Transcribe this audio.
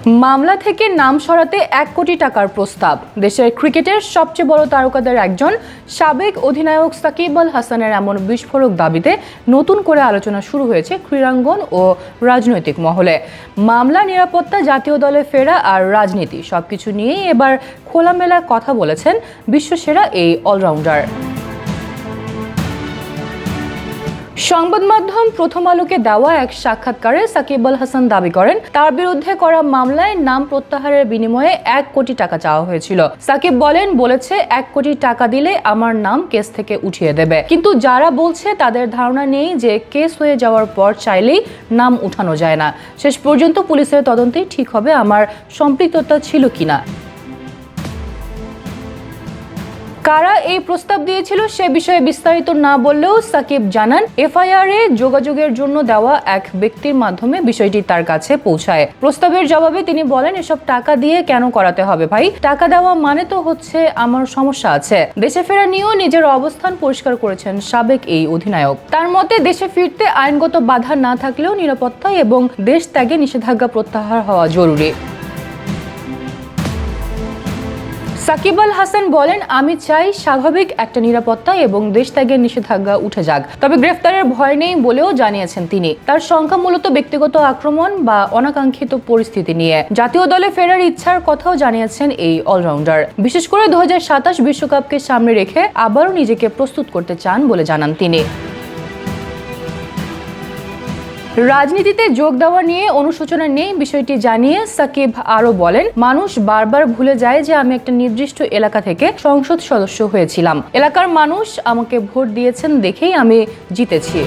মামলা থেকে নাম সরাতে ১ কোটি টাকার প্রস্তাব। দেশের ক্রিকেটের সবচেয়ে বড় তারকাদের একজন সাবেক অধিনায়ক সাকিব আল হাসানের এমন বিস্ফোরক দাবিতে নতুন করে আলোচনা শুরু হয়েছে ক্রীড়াঙ্গন ও রাজনৈতিক মহলে। মামলা, নিরাপত্তা, জাতীয় দলে ফেরা আর রাজনীতি সবকিছু নিয়েই এবার খোলামেলা কথা বলেছেন বিশ্বসেরা এই অলরাউন্ডার। সংবাদ মাধ্যম প্রথম আলোকে দেওয়া এক সাক্ষাৎকারে সাকিব আল হাসান দাবি করেন, তার বিরুদ্ধে করা মামলায় নাম প্রত্যাহারের বিনিময়ে ১ কোটি টাকা চাওয়া হয়েছিল। সাকিব বলেছে ১ কোটি টাকা দিলে আমার নাম কেস থেকে উঠিয়ে দেবে। কিন্তু যারা বলছে তাদের ধারণা নেই যে কেস হয়ে যাওয়ার পর চাইলেই নাম উঠানো যায় না। শেষ পর্যন্ত পুলিশের তদন্তেই ঠিক হবে আমার সম্পৃক্ততা ছিল কিনা। কারা এই প্রস্তাব দিয়েছিল সে বিষয়ে বিস্তারিত না বললেও সাকিব জানান, এফআইআর এ যোগাযোগের জন্য দেওয়া এক ব্যক্তির মাধ্যমে বিষয়টি তার কাছে পৌঁছায়। প্রস্তাবের জবাবে তিনি বলেন, এসব টাকা দিয়ে কেন করাতে হবে ভাই? টাকা দেওয়া মানে তো হচ্ছে আমার সমস্যা আছে। দেশে ফেরা নিয়েও নিজের অবস্থান পরিষ্কার করেছেন সাবেক এই অধিনায়ক। তার মতে দেশে ফিরতে আইনগত বাধা না থাকলেও নিরাপত্তা এবং দেশ ত্যাগে নিষেধাজ্ঞা প্রত্যাহার হওয়া জরুরি। সাকিব আল হাসান বলেন, আমি চাই স্বাভাবিক একটা নিরাপত্তা এবং দেশ ত্যাগের নিষেধাজ্ঞা উঠে যাক। তবে গ্রেফতারের ভয় নেই বলেও জানিয়েছেন তিনি। তার সংখ্যা মূলত ব্যক্তিগত আক্রমণ বা অনাকাঙ্ক্ষিত পরিস্থিতি নিয়ে। জাতীয় দলে ফেরার ইচ্ছার কথাও জানিয়েছেন এই অলরাউন্ডার। বিশেষ করে ২০২৭ বিশ্বকাপকে সামনে রেখে আবারও নিজেকে প্রস্তুত করতে চান বলে জানান তিনি। রাজনীতিতে যোগ দেওয়া নিয়ে অনুশোচনা নেই বিষয়টি জানিয়ে সাকিব আরও বলেন, মানুষ বারবার ভুলে যায় যে আমি একটা নির্দিষ্ট এলাকা থেকে সংসদ সদস্য হয়েছিলাম। এলাকার মানুষ আমাকে ভোট দিয়েছেন দেখেই আমি জিতেছি।